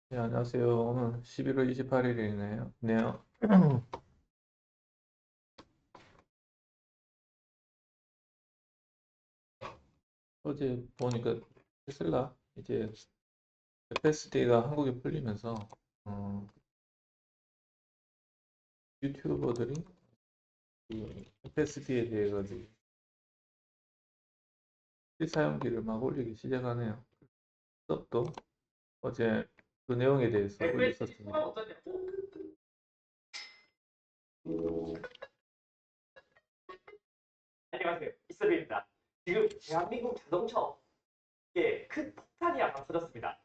네, 안녕하세요. 오늘 11월 28일이네요. 네요. 어제 보니까 테슬라 이제 FSD가 한국에 풀리면서 어, 유튜버들이 그 FSD에 대해 가지고 실사용기를 막 올리기 시작하네요. 또 어제 그 내용에 대해서 올렸었습니다. 안녕하세요. 이서입니다. 지금 대한민국 자동차 업계에 큰 폭탄이 하나 터졌습니다.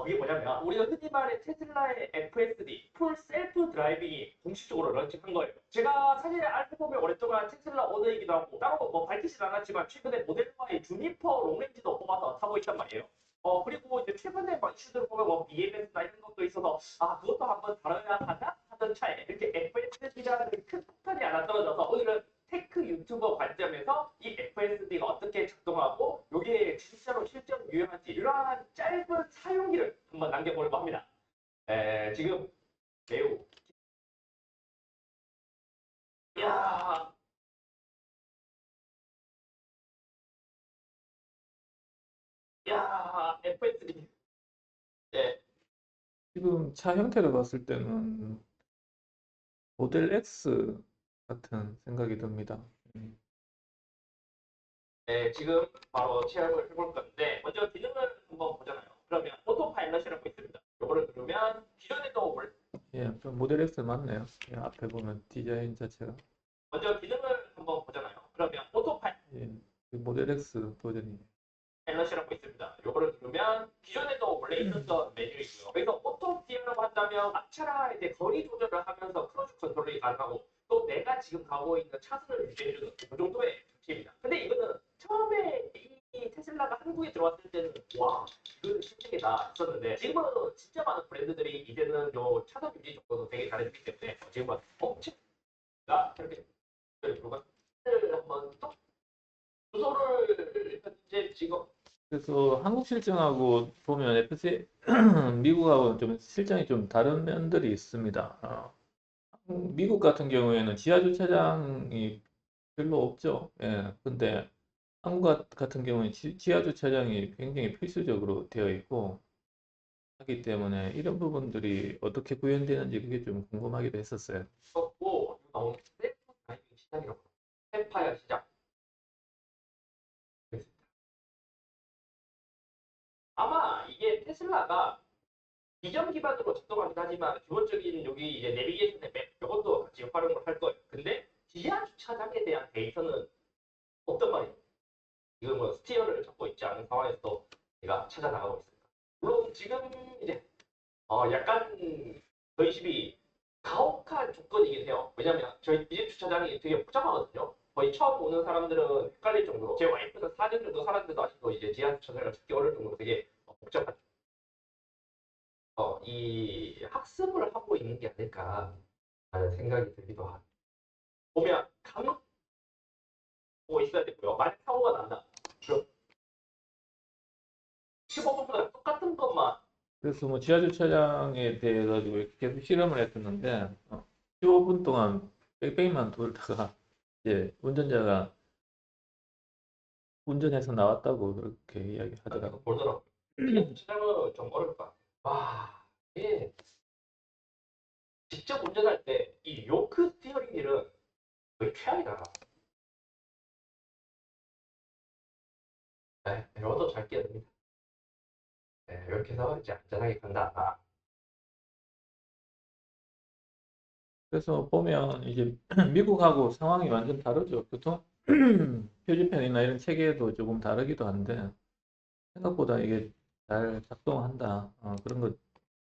그게 뭐냐면 우리가 흔히 말해 테슬라의 FSD, 풀 셀프 드라이빙이 공식적으로 런칭한 거예요. 제가 사실 알고 보면 오랫동안 테슬라 오너이기도 하고 따로 뭐 밝히진 않았지만 최근에 모델 Y의 주니퍼 롱렌지도 뽑아서 타고 있단 말이에요. 그리고 이제 최근에 막 이슈들을 보면 뭐 BMS나 이런 것도 있어서 그것도 한번 다뤄야 하나 하던 차에 이렇게 FSD라는 큰 폭탄이 하나 떨어져서 오늘은 테크 유튜버 관점에서 이 FSD가 어떻게 작동하고 이게 진짜로 실제로 유용한지 이러한 짧은 사용기를 한번 남겨보려고 합니다. 지금 매우 야, FSD. 네, 지금 차 형태를 봤을 때는 모델 X 같은 생각이 듭니다. 지금 바로 체험을 해볼 건데 먼저 기능을 한번 보잖아요. 그러면 오토파일럿이라고 있습니다. 이거를 누르면 기존의 도움을 예, 좀 모델 X 맞네요. 예, 앞에 보면 디자인 자체가 먼저 기능을 한번 보잖아요. 그러면 오토파일럿 예, 그 모델 X 버전이 밸런스라고 있습니다. 요거를 누르면 기존에도 원래 있었던 메뉴이고요. 그래서 오토 기어라고 한다면 앞차랑 이제 거리 조절을 하면서 크루즈 컨트롤이 가능하고 또 내가 지금 가고 있는 차선을 유지해주는 그 정도의 장치입니다. 근데 이거는 처음에 이 테슬라가 한국에 들어왔을 때는 와 이거는 신세계다 했었는데 지금은 진짜 많은 브랜드들이 이제는 요 차선 유지 정도도 되게 잘해주기 때문에 지금은 업체가 이렇게 불과 한번 또 주소를 현재 지금 그래서 한국 실정하고 보면 FC 미국하고 좀 실정이 좀 다른 면들이 있습니다. 미국 같은 경우에는 지하 주차장이 별로 없죠. 예. 근데 한국 같은 경우에 지하 주차장이 굉장히 필수적으로 되어 있고 하기 때문에 이런 부분들이 어떻게 구현되는지 그게 좀 궁금하기도 했었어요. 썼고 나오는 셀프 다이빙 시작이라고 햄파이어 시작. 아마 이게 테슬라가 비전 기반으로 작동하긴 하지만 기본적인 여기 이제 내비게이션의 맵 이것도 같이 활용을 할 거예요. 근데 지하 주차장에 대한 데이터는 없단 말이에요. 지금 뭐 스티어를 잡고 있지 않은 상황에서 제가 찾아 나가고 있습니다. 물론 지금 이제 약간 저희 집이 가혹한 조건이긴 해요. 왜냐면 저희 집 주차장이 되게 복잡하거든요. 거의 처음 오는 사람들은 헷갈릴 정도로 제 와이프는 4년 정도 살았는데도 아직도 이제 지하 주차장을 찾기 어려울 정도로 되게 복잡하죠. 이 학습을 하고 있는 게 아닐까 하는 생각이 들기도 하고 보면 감고 있어야 되고요. 만약 사고가 난다. 그럼 15분보다 똑같은 것만 그래서 뭐 지하 주차장에 대해 가지고 이렇게 계속 실험을 했었는데 15분 동안 뺑뺑이만 돌다가 이제 운전자가 운전해서 나왔다고 그렇게 이야기하더라고요. 보더라고요. 지하 주차장은 좀 어려울 것 같아요. 와, 이게 직접 운전할 때 이 요크 스티어링 휠은 거의 최악이다. 네, 이것도 잘 끼야 됩니다. 네, 이렇게 해서 이제 안전하게 간다. 그래서 보면 이제 미국하고 상황이 완전 다르죠. 교통 표지편이나 이런 체계도 조금 다르기도 한데 생각보다 이게 잘 작동한다. 그런 거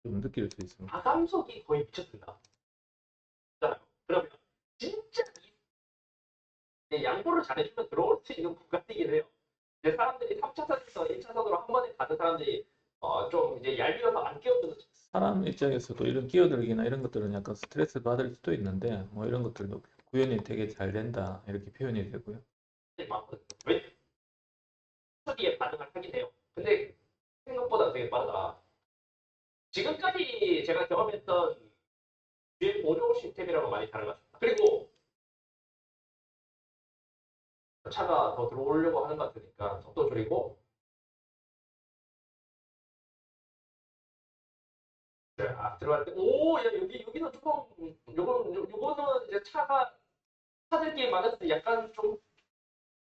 좀 느낄 수 있습니다. 마감속이 거의 미쳤습니다. 그러면 진짜 양보를 잘해주면 들어올 수 있는 구간이긴 해요. 이제 사람들이 3차선에서 1차선으로 한 번에 가는 사람들이 좀 이제 얄미워서 안 끼어드는 사람 입장에서도 이런 끼어들기나 이런 것들은 약간 스트레스 받을 수도 있는데 뭐 이런 것들도 구현이 되게 잘 된다 이렇게 표현이 되고요. 사람들이 많거든요. 왜? 초기에 반응을 하긴 해요. 근데 생각보다 되게 빠르다. 지금까지 제가 경험했던 주행 보조 시스템이랑은 많이 다른 것 같습니다. 그리고 차가 더 들어오려고 하는 것 같으니까 속도 줄이고 들어갈 때, 오, 야, 여기는 조금, 요거는 이제 차들끼리 맞았을 때 약간 좀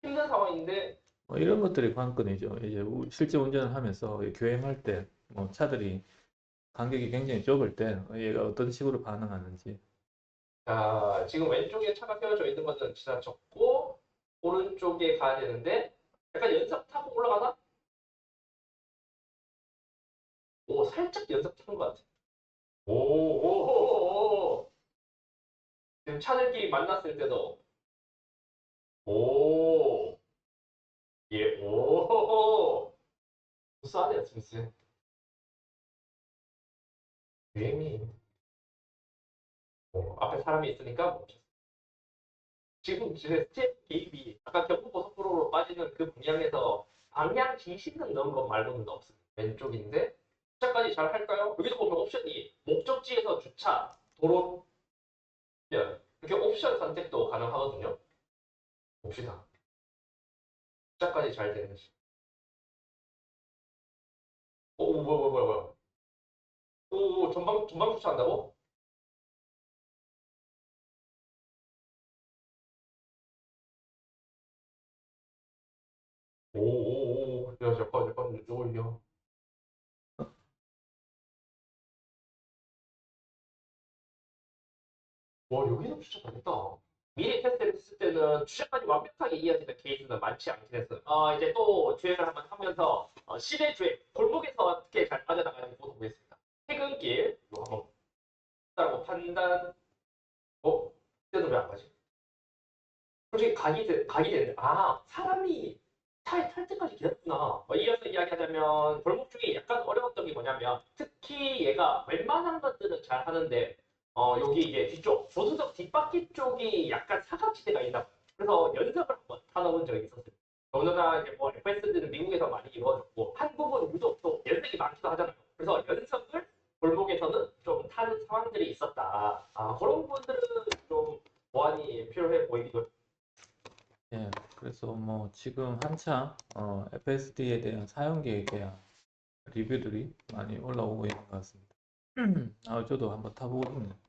힘든 상황인데, 뭐 이런 것들이 관건이죠. 이제 실제 운전을 하면서 교행할 때 뭐 차들이 간격이 굉장히 좁을 때 얘가 어떤 식으로 반응하는지. 자, 지금 왼쪽에 차가 세워져 있는 것은 지나쳤고, 오른쪽에 가야 되는데, 약간 연석 타고 올라가나? 오, 살짝 연석 타는 것 같아. 오. 지금 차들끼리 만났을 때도, 오, 예, 오. 무수하네요, 스미스. 유행이. 앞에 사람이 있으니까 멈췄어. 지금 제 스텝 개입이 아까 경부고속도로로 빠지는 그 방향에서 방향 지시는 넣은 것 말고는 없습니다. 왼쪽인데 주차까지 잘 할까요? 여기서 보면 옵션이 목적지에서 주차, 도로면 이렇게 옵션 선택도 가능하거든요. 봅시다. 주차까지 잘 되는지. 오, 뭐야. 오, 전방 주차한다고? 오. 야, 잠깐, 야. 와, 여기서 주차 잘했다. 미리 테스트를 했을 때는 주차까지 완벽하게 이어지는 케이스는 많지 않긴 했어요. 이제 또 주행을 한번 하면서 시내 주행, 골목에서 어떻게 잘 빠져나가는지 보도보겠습니다. 퇴근길, 이거 한번 따라고 판단, 그때는 왜 안 가지? 솔직히 각이 되는데, 사람이 차에 탈 때까지 기다렸구나. 이어서 이야기하자면, 골목 중에 약간 어려웠던 게 뭐냐면, 특히 얘가 웬만한 것들은 잘 하는데, 여기 이제 뒤쪽, 조수석 뒷바퀴 쪽이 약간 사각지대가 있나 봐요. 그래서 연습을 한번 타놓은 적이 있었어요. 너무나 이제 뭐 FSD는 미국에서 많이 이루어졌고, 한국은 유독 또 연습이 많기도 하잖아요. 그래서 연습을 골목에서는 좀 타는 상황들이 있었다. 그런 분들은 좀 보완이 필요해 보이기도 예, 그래서 뭐 지금 한창 FSD에 대한 사용 계획에 대한 리뷰들이 많이 올라오고 있는 것 같습니다. 저도 한번 타보고 싶네요.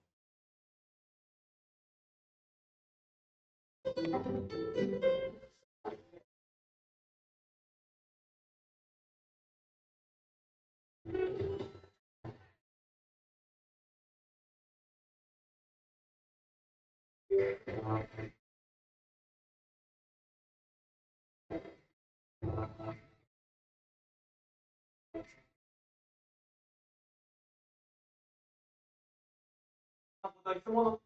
보다 휴머노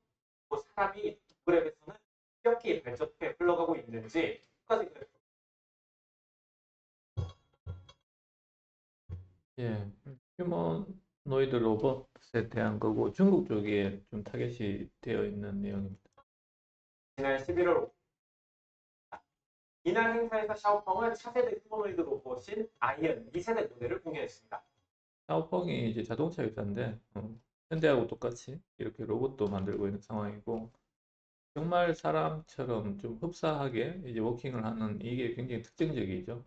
사람이 그랩에서는 어떻게 발전해 흘러가고 있는지 끝까지 예, 휴머노이드 로봇에 대한 거고 중국 쪽에 좀 타겟이 되어 있는 내용입니다. 지난 11월 이날 행사에서 샤오펑은 차세대 휴머노이드 로봇인 아이언 2세대 모델을 공개했습니다. 샤오펑이 이제 자동차 회사인데 현대하고 똑같이 이렇게 로봇도 만들고 있는 상황이고 정말 사람처럼 좀 흡사하게 이제 워킹을 하는 이게 굉장히 특징적이죠.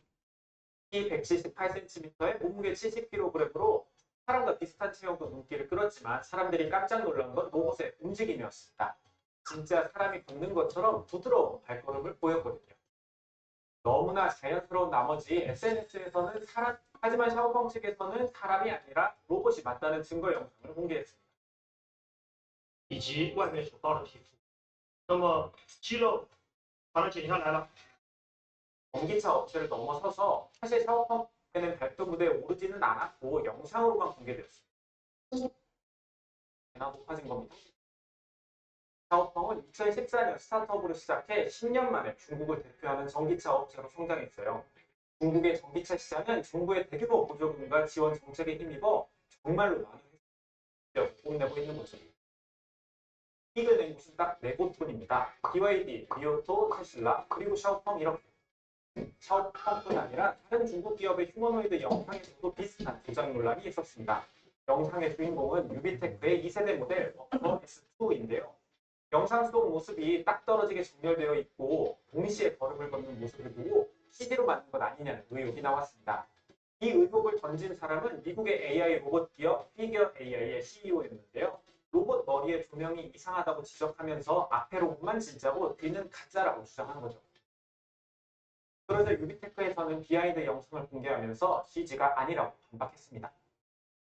키 178cm에 몸무게 70kg으로 사람과 비슷한 체형도 눈길을 끌었지만 사람들이 깜짝 놀란 건 로봇의 움직임이었습니다. 진짜 사람이 걷는 것처럼 부드러운 발걸음을 보였거든요. 너무나 자연스러운 나머지 SNS에서는 하지만 샤오펑 측에서는 사람이 아니라 로봇이 맞다는 증거 영상을 공개했습니다. 以及外面所到的皮肤。那么肌肉把它剪下来了， 전기차 업체를 넘어서서 사실 샤오펑에는 별도 무대에 오르지는 않았고 영상으로만 공개되었습니다. 배나 높아진 겁니다. 샤오펑은 2014년 스타트업으로 시작해 10년 만에 중국을 대표하는 전기차 업체로 성장했어요. 중국의 전기차 시장은 정부의 대규모 보조금과 지원 정책에 힘입어 정말로 많은 혜택을 뽐내고 있는 거죠. 이익을 낸 곳은 딱 네 곳뿐입니다. BYD, 리오토, 테슬라, 그리고 샤오펑 이렇게. 샤오펑뿐 아니라 다른 중국 기업의 휴머노이드 영상에서도 비슷한 조작 논란이 있었습니다. 영상의 주인공은 유비테크의 2세대 모델 워커 S2인데요. 영상 속 모습이 딱 떨어지게 정렬되어 있고 동시에 걸음을 걷는 모습을 보고 CG로 만든 것 아니냐는 의혹이 나왔습니다. 이 의혹을 던진 사람은 미국의 AI 로봇 기업 피겨 AI의 CEO였는데요. 로봇 머리의 조명이 이상하다고 지적하면서 앞에 로봇만 진짜고 뒤는 가짜라고 주장한 거죠. 그러자 유비테크에서는 비하인드 영상을 공개하면서 CG가 아니라고 반박했습니다.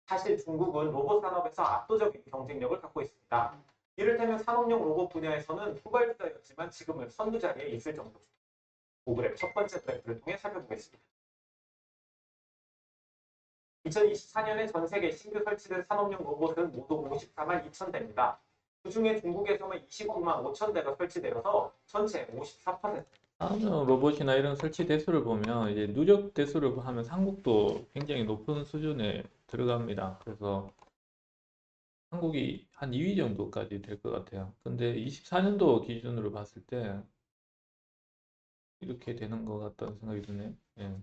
사실 중국은 로봇 산업에서 압도적인 경쟁력을 갖고 있습니다. 이를테면 산업용 로봇 분야에서는 후발주자였지만 지금은 선두 자리에 있을 정도입니다. 고그랩 첫 번째 그래프를 통해 살펴보겠습니다. 2024년에 전 세계 신규 설치된 산업용 로봇은 모두 54만 2천 대입니다. 그중에 중국에서만 29만 5천 대가 설치되어서 전체 54%. 산업용 로봇이나 이런 설치 대수를 보면 이제 누적 대수를 하면 한국도 굉장히 높은 수준에 들어갑니다. 그래서 한국이 한 2위 정도까지 될 것 같아요. 근데 24년도 기준으로 봤을 때 이렇게 되는 것 같다는 생각이 드네요. 예.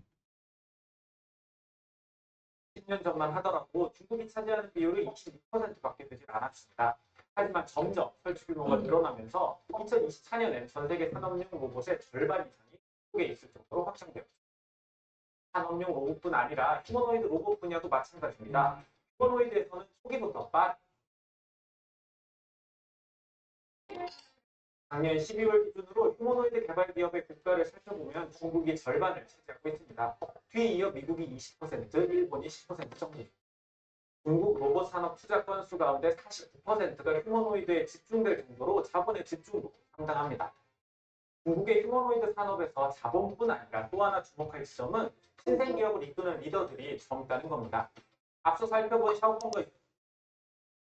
10년 전만 하더라도 중국이 차지하는 비율이 26%밖에 되지 않았습니다. 하지만 점점 설치 규모가 늘어나면서 2024년엔 전 세계 산업용 로봇의 절반 이상이 한국에 있을 정도로 확장되었습니다. 산업용 로봇뿐 아니라 휴머노이드 로봇 분야도 마찬가지입니다. 휴머노이드에서는 초기부터 작년 12월 기준으로 휴머노이드 개발 기업의 국가를 살펴보면 중국이 절반을 차지하고 있습니다. 뒤이어 미국이 20%, 일본이 10% 정도. 중국 로봇 산업 투자 건수 가운데 49%가 휴머노이드에 집중될 정도로 자본의 집중도 상당합니다. 중국의 휴머노이드 산업에서 자본뿐 아니라 또 하나 주목할 지점은 신생 기업을 이끄는 리더들이 젊다는 겁니다. 앞서 살펴본 샤오펑과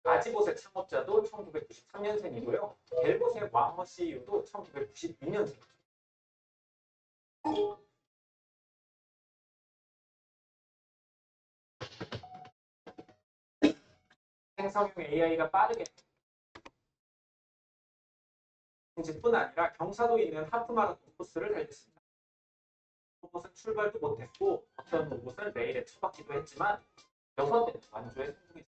아지봇의 창업자도 1993년생이고요. 벨봇의 왕허 CEO도 1992년생입니다. 생성형 AI가 빠르게 뿐 아니라 경사도 있는 하프마라톤 코스를 달렸습니다. 로봇은 출발도 못했고 어떤 로봇은 레일에 처박히도 했지만 6대는 완주에 성공했습니다.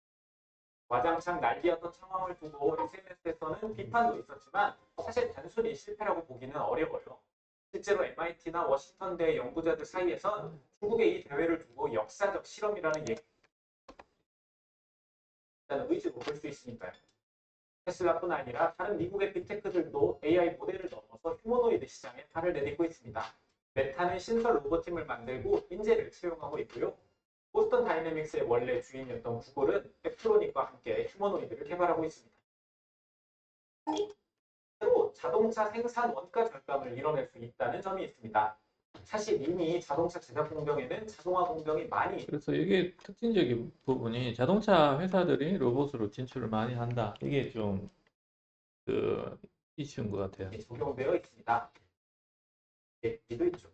와장창 난리였던 상황을 두고 SNS에서는 비판도 있었지만 사실 단순히 실패라고 보기는 어려워요. 실제로 MIT나 워싱턴대 연구자들 사이에선 중국의 이 대회를 두고 역사적 실험이라는 의지로 볼 수 있으니까요. 테슬라뿐 아니라 다른 미국의 빅테크들도 AI 모델을 넘어서 휴머노이드 시장에 발을 내딛고 있습니다. 메타는 신설 로봇팀을 만들고 인재를 채용하고 있고요. 보스턴 다이내믹스의 원래 주인이었던 구글은 앱트로닉과 함께 휴머노이드를 개발하고 있습니다. 또 자동차 생산 원가 절감을 이뤄낼 수 있다는 점이 있습니다. 사실 이미 자동차 제작 공정에는 자동화 공정이 많이 그래서 이게 특징적인 부분이 자동차 회사들이 로봇으로 진출을 많이 한다. 이게 좀 그 이슈인 것 같아요. 적용되어 있습니다. 얘기도 있죠.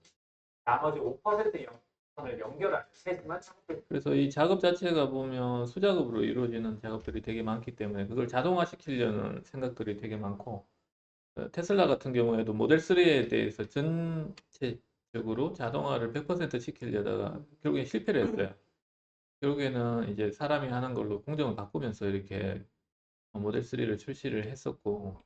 나머지 5%의 연선을 연결하는 세심한 작업들. 그래서 이 작업 자체가 보면 수작업으로 이루어지는 작업들이 되게 많기 때문에 그걸 자동화시키려는 생각들이 되게 많고 테슬라 같은 경우에도 모델 3에 대해서 전체적으로 자동화를 100% 시키려다가 결국엔 실패를 했어요. 결국에는 이제 사람이 하는 걸로 공정을 바꾸면서 이렇게 모델 3를 출시를 했었고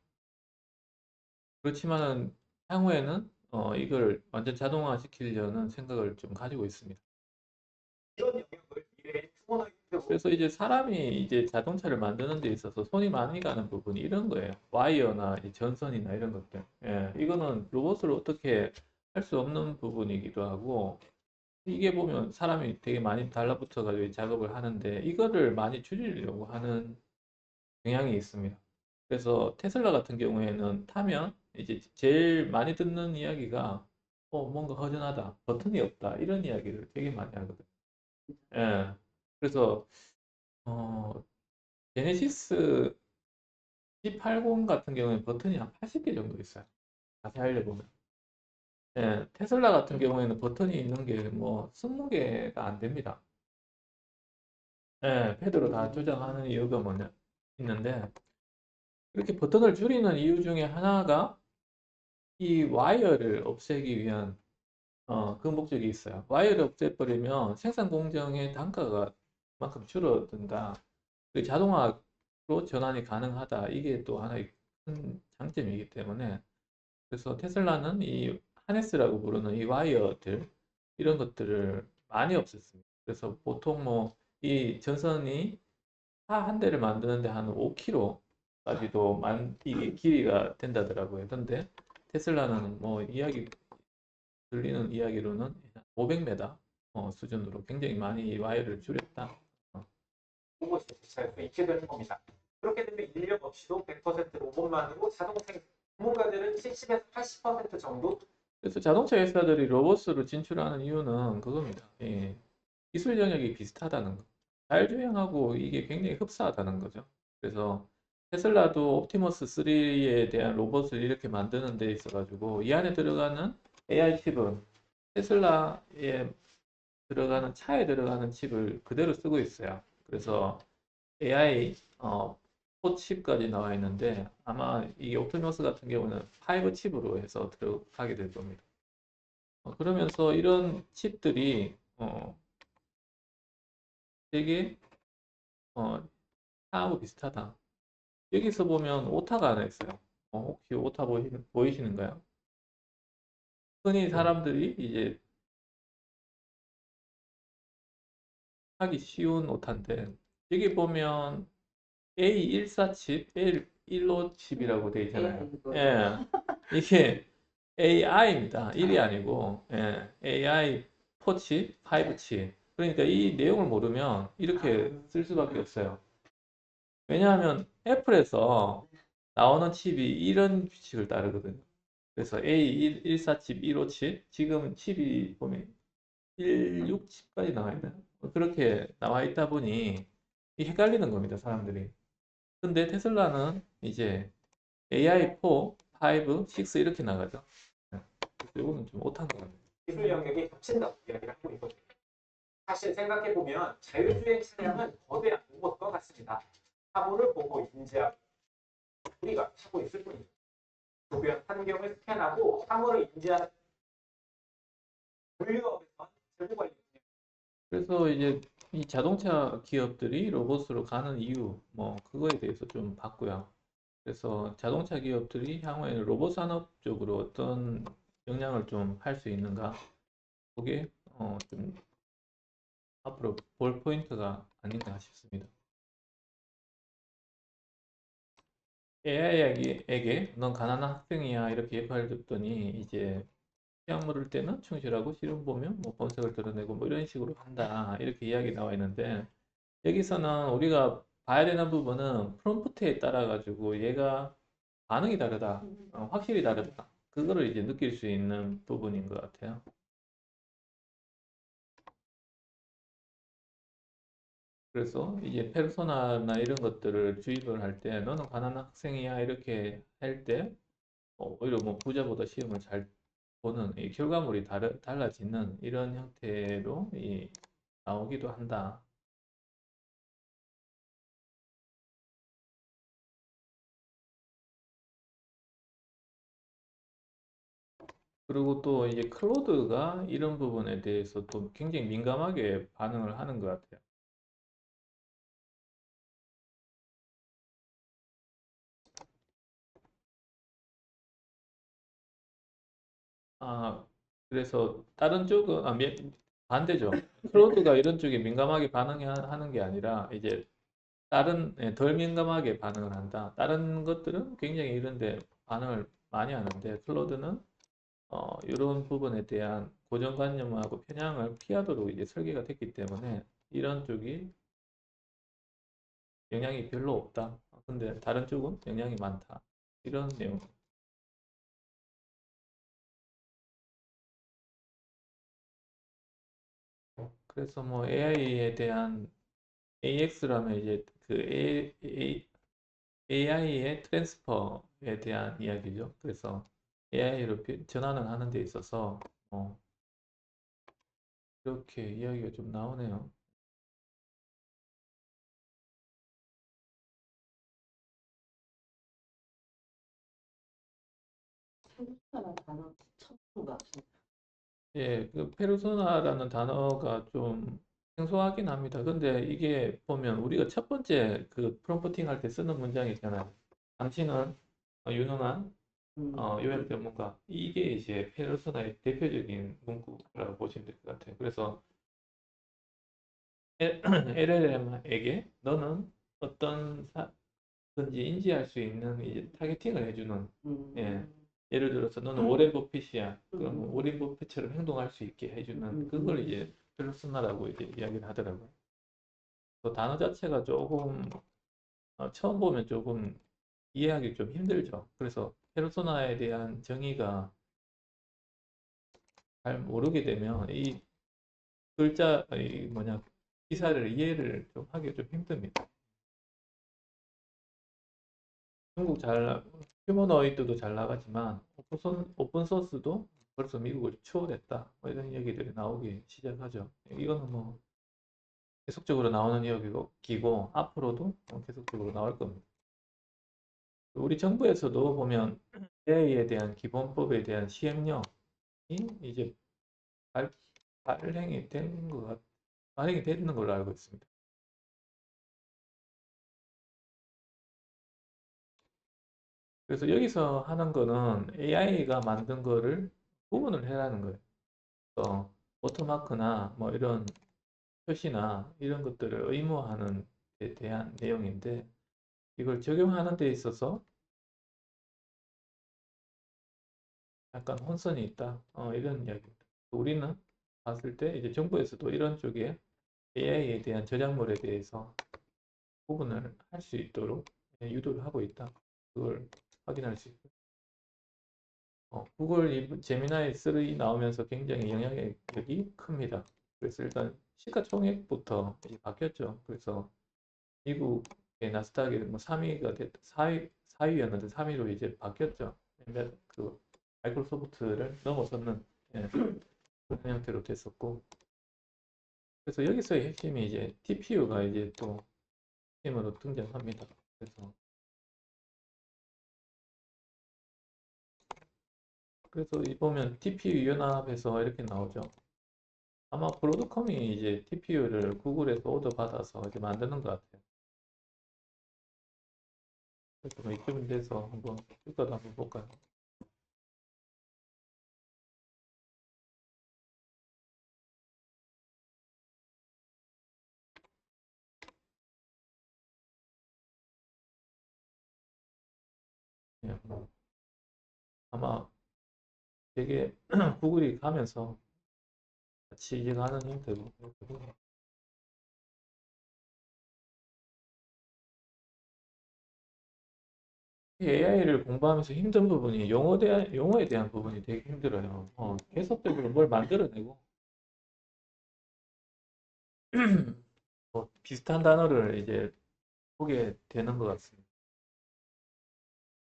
그렇지만은 향후에는 이걸 완전 자동화 시키려는 생각을 좀 가지고 있습니다. 이런 영역을 미래의 휴머노이드 그래서 이제 사람이 이제 자동차를 만드는 데 있어서 손이 많이 가는 부분이 이런 거예요. 와이어나 이 전선이나 이런 것들. 예, 이거는 로봇으로 어떻게 할 수 없는 부분이기도 하고 이게 보면 사람이 되게 많이 달라붙어 가지고 작업을 하는데 이거를 많이 줄이려고 하는 경향이 있습니다. 그래서 테슬라 같은 경우에는 타면 이제 제일 많이 듣는 이야기가 뭔가 허전하다, 버튼이 없다 이런 이야기를 되게 많이 하거든요. 예. 그래서 어, 제네시스 C80 같은 경우에 버튼이 한 80개 정도 있어요. 자세히 알려보면. 예, 테슬라 같은 경우에는 버튼이 있는 게 뭐 20개가 안 됩니다. 예, 패드로 다 조작하는 이유가 뭐냐 있는데 이렇게 버튼을 줄이는 이유 중에 하나가 이 와이어를 없애기 위한 그 목적이 있어요. 와이어를 없애버리면 생산 공정의 단가가 만큼 줄어든다. 그 자동화로 전환이 가능하다. 이게 또 하나의 큰 장점이기 때문에 그래서 테슬라는 이 하네스라고 부르는 이 와이어들 이런 것들을 많이 없앴습니다. 그래서 보통 뭐 이 전선이 차 한 대를 만드는데 한 5km까지도 이게 길이가 된다더라고요. 근데 테슬라는 뭐 들리는 이야기로는 500m 수준으로 굉장히 많이 이 와이어를 줄였다. 어, 로봇이 대체할 수 있게 되는 겁니다. 그렇게 되면 인력 없이도 100% 로봇만으로 자동 생산, 전문가들은 70에서 80% 정도. 그래서 자동차 회사들이 로봇으로 진출하는 이유는 그겁니다. 예, 기술 영역이 비슷하다는 거. 자율주행하고 이게 굉장히 흡사하다는 거죠. 그래서 테슬라도 옵티머스 3에 대한 로봇을 이렇게 만드는 데 있어가지고 이 안에 들어가는 AI 칩은 테슬라에 들어가는 차에 들어가는 칩을 그대로 쓰고 있어요. 그래서 AI 4칩까지 나와 있는데 아마 이 옵티머스 같은 경우는 5 칩으로 해서 들어가게 될 겁니다. 그러면서 이런 칩들이 되게 차하고 비슷하다. 여기서 보면 오타가 하나 있어요. 혹시 오타 보이시는가요? 흔히 사람들이 이제 하기 쉬운 오타인데 여기 보면 A14 칩, A15 칩이라고 되어 있잖아요. 예, 이게 AI입니다. 1이 아니고 AI 4칩, 5칩. 그러니까 이 내용을 모르면 이렇게 쓸 수밖에 없어요. 왜냐하면 애플에서 나오는 칩이 이런 규칙을 따르거든요. 그래서 A14칩, 15칩, 지금 칩이 보면 16칩까지 나와 있나요? 그렇게 나와 있다 보니 이 헷갈리는 겁니다, 사람들이. 근데 테슬라는 이제 AI4, 5, 6 이렇게 나가죠. 네. 그래서 이거는 좀 못한 것 같아요. 기술 영역이 겹친다고 이야기를 하고 있거든요. 사실 생각해보면 자율주행 차량은 거대한 로봇과 같습니다. 사고를 보고 인지하고 우리가 타고 있을 뿐입니다. 주변 환경을 스캔하고 사물을 인지하는 물류업에서 재고 관리. 그래서 이제 이 자동차 기업들이 로봇으로 가는 이유, 뭐 그거에 대해서 좀 봤고요. 그래서 자동차 기업들이 향후에 로봇 산업 쪽으로 어떤 영향을 좀 할 수 있는가? 그게 좀 앞으로 볼 포인트가 아닌가 싶습니다. AI에게 넌 가난한 학생이야 이렇게 역할을 줬더니 이제 시험 물을 때는 충실하고 시험 보면 뭐 본색을 드러내고 뭐 이런 식으로 한다 이렇게 이야기 나와 있는데 여기서는 우리가 봐야 되는 부분은 프롬프트에 따라 가지고 얘가 반응이 다르다, 확실히 다르다. 그거를 이제 느낄 수 있는 부분인 것 같아요. 그래서 이제 페르소나나 이런 것들을 주입을 할 때 너는 가난한 학생이야 이렇게 할 때 오히려 뭐 부자보다 시험을 잘 보는 이 결과물이 달라지는 이런 형태로 나오기도 한다. 그리고 또 이제 클로드가 이런 부분에 대해서 또 굉장히 민감하게 반응을 하는 것 같아요. 아, 그래서 다른 쪽은 반대죠. 클로드가 이런 쪽에 민감하게 반응하는 게 아니라 이제 덜 민감하게 반응을 한다. 다른 것들은 굉장히 이런데 반응을 많이 하는데 클로드는 이런 부분에 대한 고정관념하고 편향을 피하도록 이제 설계가 됐기 때문에 이런 쪽이 영향이 별로 없다. 근데 다른 쪽은 영향이 많다. 이런 내용. 그래서 뭐 AI에 대한 AX라면 이제 그 AI의 트랜스퍼에 대한 이야기죠. 그래서 AI로 전환을 하는 데 있어서 이렇게 이야기가 좀 나오네요. 페르소나라는 단어 처음 본것 같습니다. 예, 그 페르소나라는 단어가 좀 생소하긴 합니다. 근데 이게 보면 우리가 첫 번째 그 프롬프팅 할 때 쓰는 문장 있잖아요. 당신은 유능한 요약 전문가. 이게 이제 페르소나의 대표적인 문구라고 보시면 될 것 같아요. 그래서 LLM에게 너는 어떤 건지 인지할 수 있는 이제 타겟팅을 해주는, 예. 예를 들어서 너는 오렌 버핏이야. 그러면 오렌 버핏처럼 행동할 수 있게 해주는 그걸 이제 페르소나라고 이제 이야기를 하더라고요. 또 단어 자체가 조금 처음 보면 조금 이해하기 좀 힘들죠. 그래서 페르소나에 대한 정의가 잘 모르게 되면 이 글자, 이 뭐냐, 기사를 이해를 좀 하기 좀 힘듭니다. 중국 휴머노이드도 잘 나가지만 오픈 소스도 벌써 미국을 추월했다. 뭐 이런 얘기들이 나오기 시작하죠. 이거는 뭐 계속적으로 나오는 이야기고 앞으로도 계속적으로 나올 겁니다. 우리 정부에서도 보면 AI에 대한 기본법에 대한 시행령이 이제 발, 발행이 된 발행이 되는 걸로 알고 있습니다. 그래서 여기서 하는 거는 AI가 만든 거를 구분을 해라는 거예요. 워터마크나 뭐 이런 표시나 이런 것들을 의무화하는 데 대한 내용인데 이걸 적용하는 데 있어서 약간 혼선이 있다. 이런 이야기입니다. 우리는 봤을 때 이제 정부에서도 이런 쪽에 AI에 대한 저작물에 대해서 구분을 할 수 있도록 유도를 하고 있다. 그걸 확인할 수 있고. 구글 제미나이 3 나오면서 굉장히 영향력이 큽니다. 그래서 일단 시가총액부터 이제 바뀌었죠. 그래서 미국의 나스닥이 뭐 3위가 4위였는데 3위로 이제 바뀌었죠. 그 마이크로소프트를 넘어섰는, 예, 그런 형태로 됐었고. 그래서 여기서의 핵심이 이제 TPU가 이제 또 핵심으로 등장합니다. 그래서 이 보면 TPU 연합에서 이렇게 나오죠. 아마 브로드컴이 이제 TPU를 구글에서 오더 받아서 이제 만드는 것 같아요. 그래서 뭐 이쯤 돼서 한번 주가도 한번 볼까요? 예, 아마 되게 구글이 가면서 같이 이제 가는 형태로 이렇게 보네요. AI를 공부하면서 힘든 부분이 용어에 대한 부분이 되게 힘들어요. 계속적으로 뭘 만들어내고 뭐 비슷한 단어를 이제 보게 되는 것 같습니다.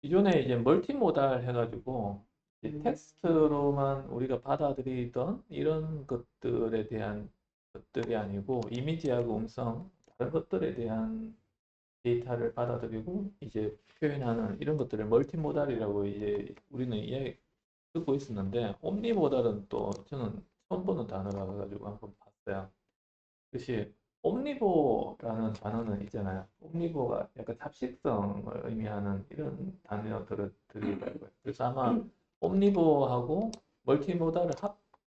기존에 이제 멀티모달 해가지고 이제 텍스트로만 우리가 받아들이던 이런 것들에 대한 것들이 아니고 이미지하고 음성 다른 것들에 대한 데이터를 받아들이고 이제 표현하는 이런 것들을 멀티모달이라고 이제 우리는 이야기 듣고 있었는데 옴니모달은 또 저는 처음 보는 단어라 가지고 한번 봤어요. 그것이 옴니보라는 단어는 있잖아요. 옴니보가 약간 잡식성을 의미하는 이런 단어들이더라고요. 그래서 아마 옴니보하고 멀티모달을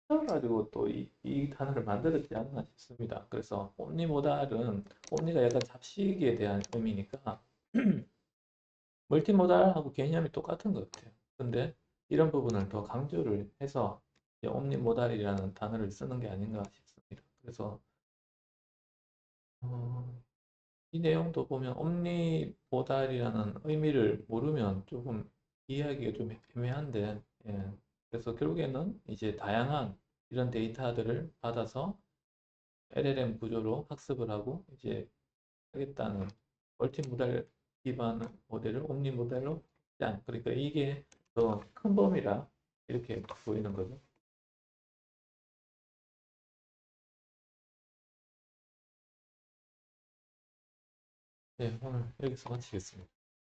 합쳐가지고 또 이 단어를 만들었지 않나 싶습니다. 그래서 옴니모달은 옴니가 약간 잡식에 대한 의미니까 멀티모달하고 개념이 똑같은 것 같아요. 근데 이런 부분을 더 강조를 해서 옴니모달이라는 단어를 쓰는 게 아닌가 싶습니다. 그래서 어, 이 내용도 보면 옴니모달이라는 의미를 모르면 조금 이해하기가 좀 애매한데, 예. 그래서 결국에는 이제 다양한 이런 데이터들을 받아서 LLM 구조로 학습을 하고 이제 하겠다는 멀티모달 기반 모델을 옴니모델로 짠. 그러니까 이게 더 큰 범위라 이렇게 보이는 거죠. 네, 오늘 여기서 마치겠습니다.